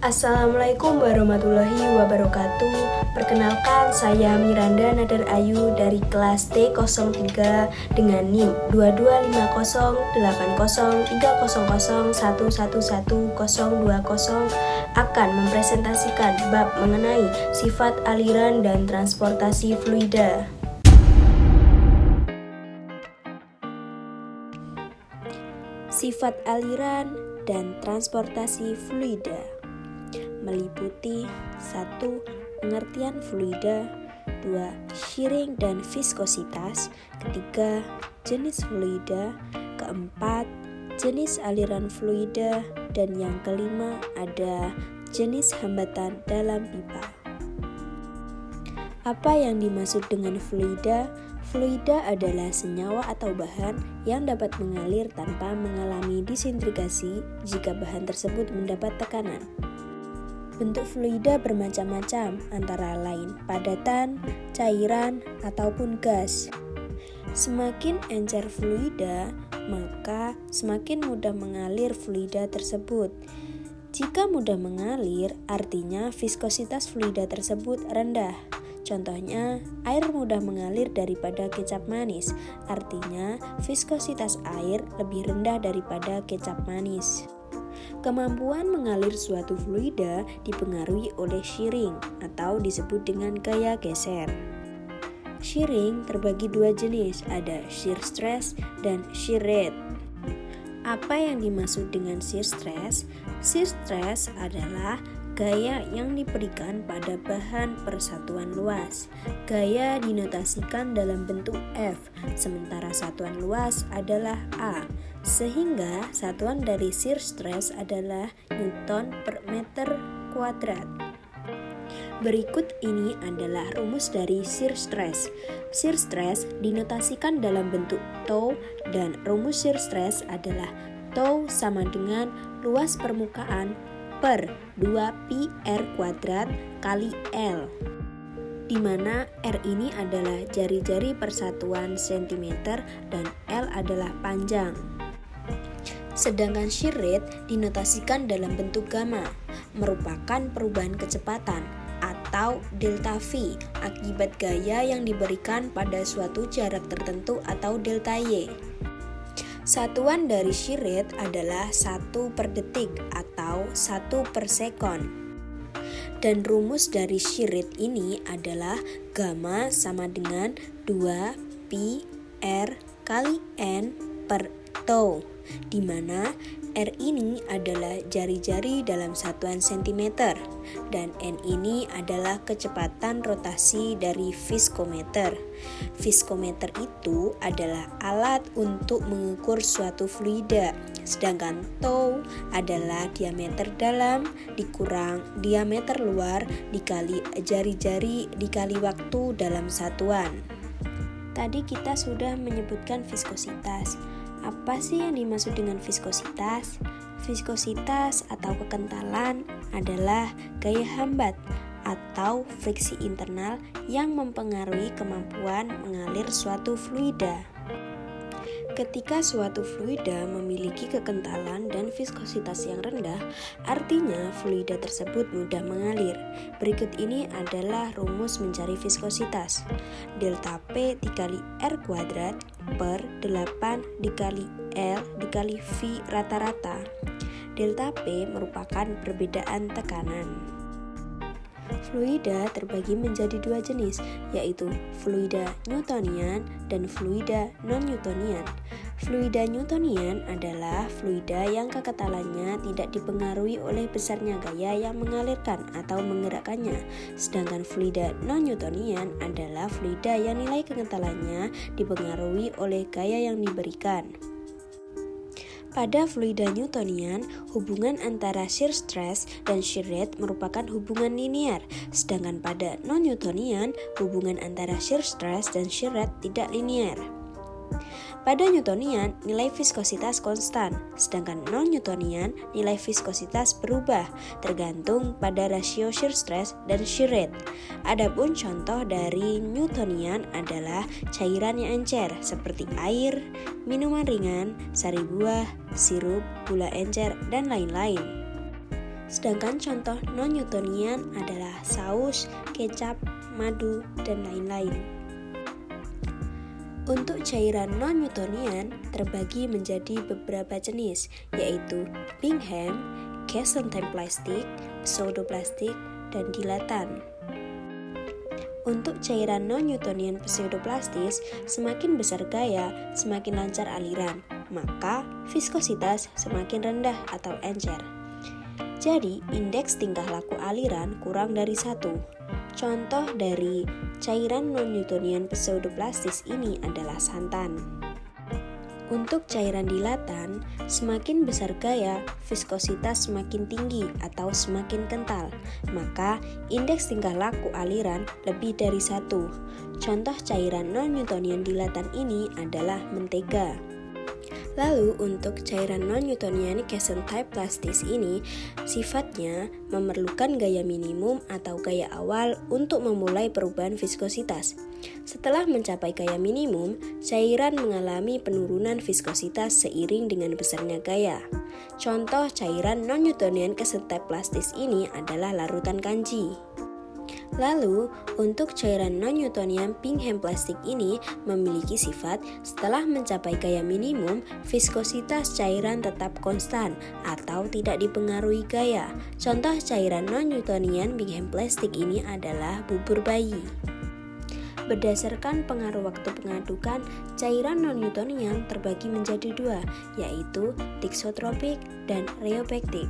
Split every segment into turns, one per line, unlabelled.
Assalamualaikum warahmatullahi wabarakatuh. Perkenalkan, saya Miranda Nadar Ayu dari kelas T03 dengan NIM 2250803001111020 akan mempresentasikan bab mengenai sifat aliran dan transportasi fluida. Sifat aliran dan transportasi fluida meliputi 1. Pengertian fluida, 2. Shearing dan viskositas, ketiga, jenis fluida, keempat, jenis aliran fluida, dan yang kelima ada jenis hambatan dalam pipa. Apa yang dimaksud dengan fluida? Fluida adalah senyawa atau bahan yang dapat mengalir tanpa mengalami disintegrasi jika bahan tersebut mendapat tekanan. Bentuk fluida bermacam-macam, antara lain padatan, cairan, ataupun gas. Semakin encer fluida, maka semakin mudah mengalir fluida tersebut. Jika mudah mengalir, artinya viskositas fluida tersebut rendah. Contohnya, air mudah mengalir daripada kecap manis, artinya viskositas air lebih rendah daripada kecap manis. Kemampuan mengalir suatu fluida dipengaruhi oleh shearing atau disebut dengan gaya geser. Shearing terbagi dua jenis, ada shear stress dan shear rate. Apa yang dimaksud dengan shear stress? Shear stress adalah gaya yang diberikan pada bahan persatuan luas. Gaya dinotasikan dalam bentuk F, sementara satuan luas adalah A, sehingga satuan dari shear stress adalah Newton per meter kuadrat. Berikut ini adalah rumus dari shear stress. Shear stress dinotasikan dalam bentuk tau dan rumus shear stress adalah tau sama dengan luas permukaan per 2pi R kuadrat kali L, di mana R ini adalah jari-jari persatuan cm dan L adalah panjang. Sedangkan shear rate dinotasikan dalam bentuk gamma, merupakan perubahan kecepatan atau delta V akibat gaya yang diberikan pada suatu jarak tertentu atau delta Y. Satuan dari shear rate adalah 1 per detik atau 1 per sekon. Dan rumus dari shear rate ini adalah gamma sama dengan 2pi R kali N per tau, di mana R ini adalah jari-jari dalam satuan cm dan N ini adalah kecepatan rotasi dari viskometer. Viskometer itu adalah alat untuk mengukur suatu fluida, sedangkan tau adalah diameter dalam dikurang diameter luar dikali jari-jari dikali waktu dalam satuan. Tadi kita sudah menyebutkan viskositas. Apa sih yang dimaksud dengan viskositas? Viskositas atau kekentalan adalah gaya hambat atau friksi internal yang mempengaruhi kemampuan mengalir suatu fluida. Ketika suatu fluida memiliki kekentalan dan viskositas yang rendah, artinya fluida tersebut mudah mengalir. Berikut ini adalah rumus mencari viskositas. Delta P dikali R kuadrat per 8 dikali L dikali V rata-rata. Delta P merupakan perbedaan tekanan. Fluida terbagi menjadi dua jenis, yaitu fluida Newtonian dan fluida non-Newtonian. Fluida Newtonian adalah fluida yang kekentalannya tidak dipengaruhi oleh besarnya gaya yang mengalirkan atau menggerakkannya, sedangkan fluida non-Newtonian adalah fluida yang nilai kekentalannya dipengaruhi oleh gaya yang diberikan. Pada fluida Newtonian, hubungan antara shear stress dan shear rate merupakan hubungan linear, sedangkan pada non-Newtonian, hubungan antara shear stress dan shear rate tidak linear. Pada Newtonian, nilai viskositas konstan, sedangkan non-Newtonian, nilai viskositas berubah tergantung pada rasio shear stress dan shear rate. Adapun contoh dari Newtonian adalah cairan yang encer seperti air, minuman ringan, sari buah, sirup, gula encer, dan lain-lain. Sedangkan contoh non-Newtonian adalah saus, kecap, madu, dan lain-lain. Untuk cairan non-Newtonian terbagi menjadi beberapa jenis, yaitu Bingham, Casentime plastik, pseudoplastik, dan dilatan. Untuk cairan non-Newtonian pseudoplastis, semakin besar gaya, semakin lancar aliran, maka viskositas semakin rendah atau encer. Jadi, indeks tingkah laku aliran kurang dari 1. Contoh dari cairan non-Newtonian pseudoplastis ini adalah santan. Untuk cairan dilatan, semakin besar gaya, viskositas semakin tinggi atau semakin kental, maka indeks tingkah laku aliran lebih dari 1. Contoh cairan non-Newtonian dilatan ini adalah mentega. Lalu untuk cairan non-Newtonian Casentime plastis ini sifatnya memerlukan gaya minimum atau gaya awal untuk memulai perubahan viskositas. Setelah mencapai gaya minimum, cairan mengalami penurunan viskositas seiring dengan besarnya gaya. Contoh cairan non-Newtonian Casentime plastis ini adalah larutan kanji. Lalu, untuk cairan non-Newtonian Bingham plastik ini memiliki sifat setelah mencapai gaya minimum, viskositas cairan tetap konstan atau tidak dipengaruhi gaya. Contoh cairan non-Newtonian Bingham plastik ini adalah bubur bayi. Berdasarkan pengaruh waktu pengadukan, cairan non-Newtonian terbagi menjadi 2, yaitu thixotropik dan rheopektik.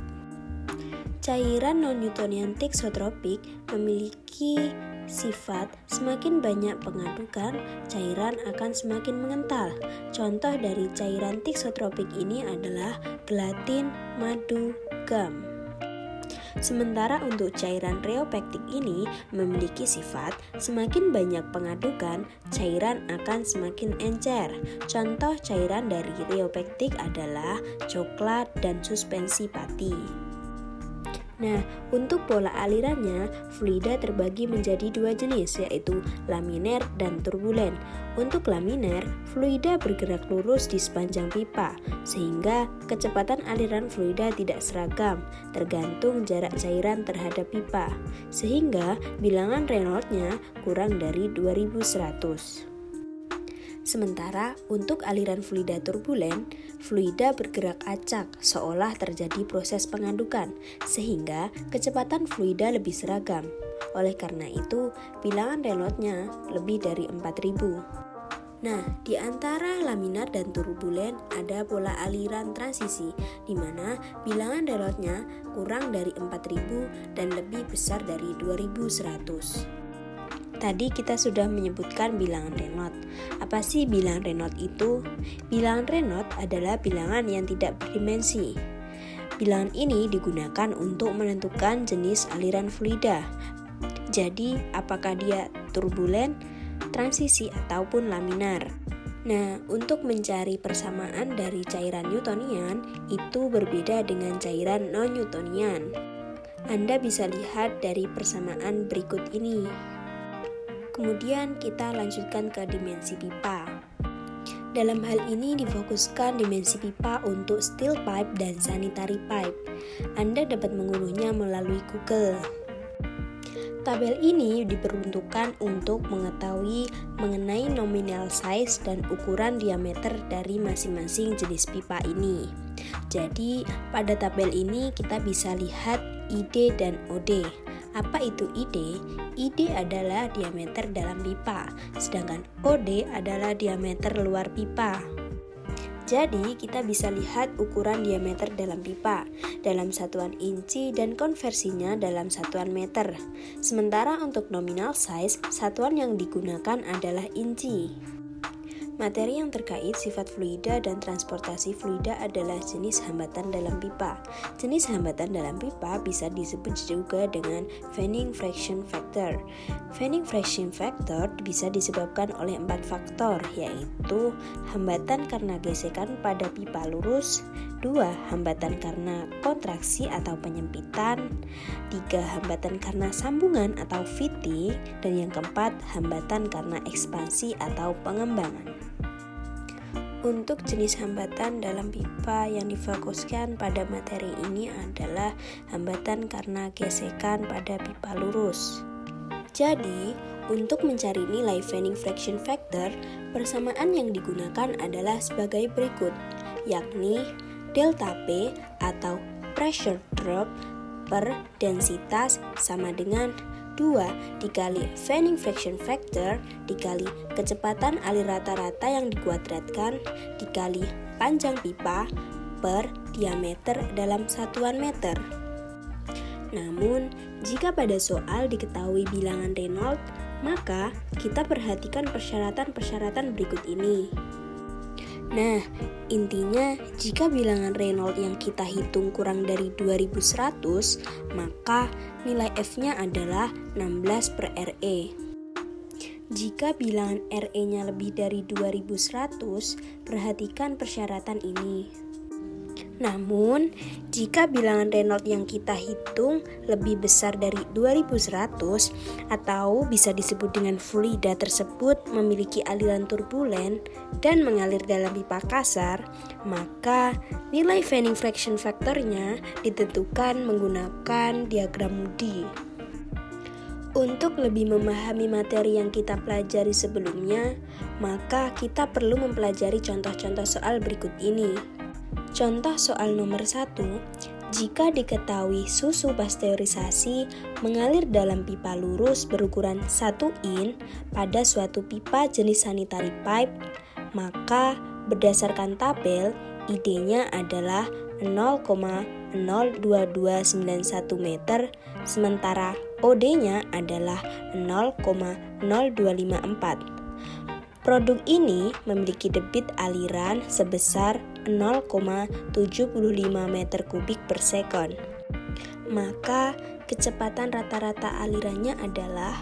Cairan non-Newtonian thixotropik memiliki sifat semakin banyak pengadukan, cairan akan semakin mengental. Contoh dari cairan thixotropik ini adalah gelatin, madu, gam. Sementara untuk cairan rheopektik ini memiliki sifat semakin banyak pengadukan, cairan akan semakin encer. Contoh cairan dari rheopektik adalah coklat dan suspensi pati. Nah, untuk pola alirannya, fluida terbagi menjadi 2 jenis, yaitu laminer dan turbulen. Untuk laminer, fluida bergerak lurus di sepanjang pipa, sehingga kecepatan aliran fluida tidak seragam, tergantung jarak cairan terhadap pipa, sehingga bilangan Reynolds-nya kurang dari 2100. Sementara untuk aliran fluida turbulen, fluida bergerak acak seolah terjadi proses pengadukan, sehingga kecepatan fluida lebih seragam. Oleh karena itu, bilangan Reynolds-nya lebih dari 4000. Nah, di antara laminar dan turbulen ada pola aliran transisi, di mana bilangan Reynolds-nya kurang dari 4000 dan lebih besar dari 2100. Tadi kita sudah menyebutkan bilangan Reynolds. Apa sih bilangan Reynolds itu? Bilangan Reynolds adalah bilangan yang tidak berdimensi. Bilangan ini digunakan untuk menentukan jenis aliran fluida. Jadi, apakah dia turbulen, transisi, ataupun laminar. Nah, untuk mencari persamaan dari cairan Newtonian, itu berbeda dengan cairan non-Newtonian. Anda bisa lihat dari persamaan berikut ini. Kemudian kita lanjutkan ke dimensi pipa. Dalam hal ini difokuskan dimensi pipa untuk steel pipe dan sanitary pipe. Anda dapat mengunduhnya melalui Google. Tabel ini diperuntukkan untuk mengetahui mengenai nominal size dan ukuran diameter dari masing-masing jenis pipa ini. Jadi, pada tabel ini kita bisa lihat ID dan OD. Apa itu ID? ID adalah diameter dalam pipa, sedangkan OD adalah diameter luar pipa. Jadi, kita bisa lihat ukuran diameter dalam pipa dalam satuan inci dan konversinya dalam satuan meter. Sementara untuk nominal size, satuan yang digunakan adalah inci. Materi yang terkait sifat fluida dan transportasi fluida adalah jenis hambatan dalam pipa. Jenis hambatan dalam pipa bisa disebut juga dengan fanning friction factor. Fanning friction factor bisa disebabkan oleh 4 faktor, yaitu hambatan karena gesekan pada pipa lurus, 2. Hambatan karena kontraksi atau penyempitan, 3. Hambatan karena sambungan atau fitting, dan yang keempat, hambatan karena ekspansi atau pengembangan. Untuk jenis hambatan dalam pipa yang difokuskan pada materi ini adalah hambatan karena gesekan pada pipa lurus. Jadi, untuk mencari nilai fanning friction factor, persamaan yang digunakan adalah sebagai berikut, yakni delta P atau pressure drop per densitas sama dengan 2 dikali fanning friction factor dikali kecepatan alir rata-rata yang dikuadratkan dikali panjang pipa per diameter dalam satuan meter. Namun, jika pada soal diketahui bilangan Reynolds, maka kita perhatikan persyaratan-persyaratan berikut ini. Nah, intinya jika bilangan Reynolds yang kita hitung kurang dari 2100, maka nilai F-nya adalah 16 per RE. Jika bilangan RE-nya lebih dari 2100, perhatikan persyaratan ini. Namun, jika bilangan Reynolds yang kita hitung lebih besar dari 2100 atau bisa disebut dengan fluida tersebut memiliki aliran turbulen dan mengalir dalam pipa kasar, maka nilai fanning friction factor-nya ditentukan menggunakan diagram Moody. Untuk lebih memahami materi yang kita pelajari sebelumnya, maka kita perlu mempelajari contoh-contoh soal berikut ini. Contoh soal nomor 1, jika diketahui susu pasteurisasi mengalir dalam pipa lurus berukuran 1 in pada suatu pipa jenis sanitary pipe, maka berdasarkan tabel, ID-nya adalah 0,02291 meter, sementara OD-nya adalah 0,0254. Produk ini memiliki debit aliran sebesar 0,75 meter kubik per second. Maka kecepatan rata-rata alirannya adalah,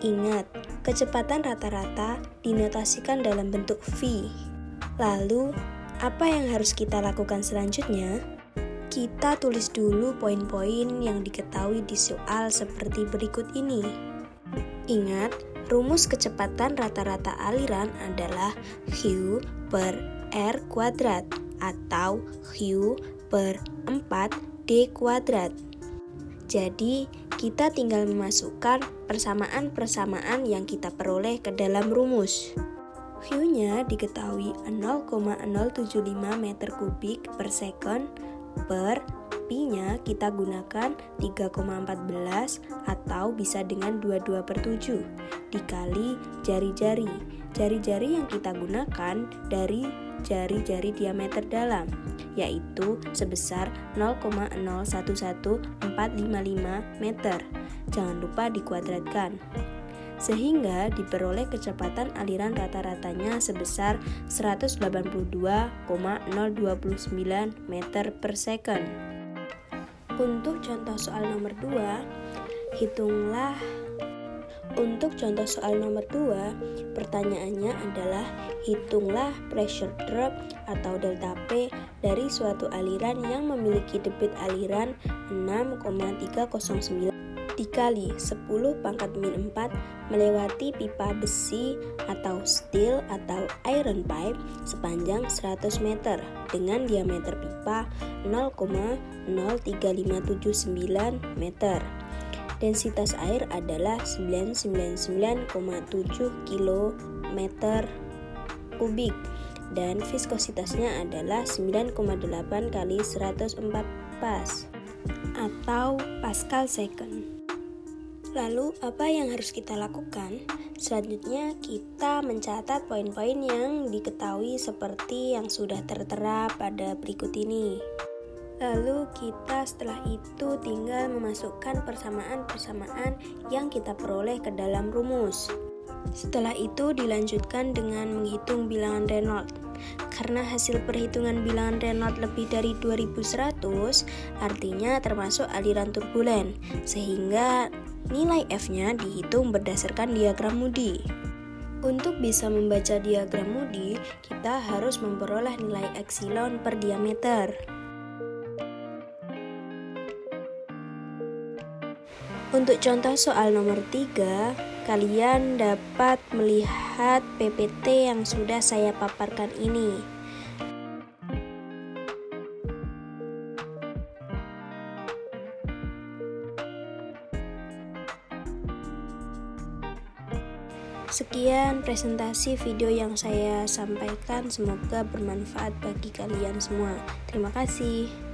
ingat, kecepatan rata-rata dinotasikan dalam bentuk V. Lalu, apa yang harus kita lakukan selanjutnya? Kita tulis dulu poin-poin yang diketahui di soal seperti berikut ini. Ingat, rumus kecepatan rata-rata aliran adalah Q per R kuadrat atau Q per 4D kuadrat. Jadi, kita tinggal memasukkan persamaan-persamaan yang kita peroleh ke dalam rumus. Q-nya diketahui 0,075 meter kubik per second per Pi-nya kita gunakan 3,14 atau bisa dengan 22/7 dikali jari-jari. Jari-jari yang kita gunakan dari jari-jari diameter dalam, yaitu sebesar 0,011455 meter. Jangan lupa dikuadratkan. Sehingga diperoleh kecepatan aliran rata-ratanya sebesar 182,029 meter per second. Untuk contoh soal nomor 2, pertanyaannya adalah hitunglah pressure drop atau delta P dari suatu aliran yang memiliki debit aliran 6,309 dikali 10⁻⁴ melewati pipa besi atau steel atau iron pipe sepanjang 100 meter dengan diameter pipa 0,03579 meter. Densitas air adalah 999,7 km kubik dan viskositasnya adalah 9,8 kali 104 pas atau Pascal second. Lalu, apa yang harus kita lakukan? Selanjutnya, kita mencatat poin-poin yang diketahui seperti yang sudah tertera pada berikut ini. Lalu, kita setelah itu tinggal memasukkan persamaan-persamaan yang kita peroleh ke dalam rumus. Setelah itu, dilanjutkan dengan menghitung bilangan Reynolds. Karena hasil perhitungan bilangan Reynolds lebih dari 2100, artinya termasuk aliran turbulen, sehingga nilai F-nya dihitung berdasarkan diagram Moody. Untuk bisa membaca diagram Moody, kita harus memperoleh nilai epsilon per diameter. Untuk contoh soal nomor 3, kalian dapat melihat PPT yang sudah saya paparkan ini. Sekian presentasi video yang saya sampaikan, semoga bermanfaat bagi kalian semua. Terima kasih.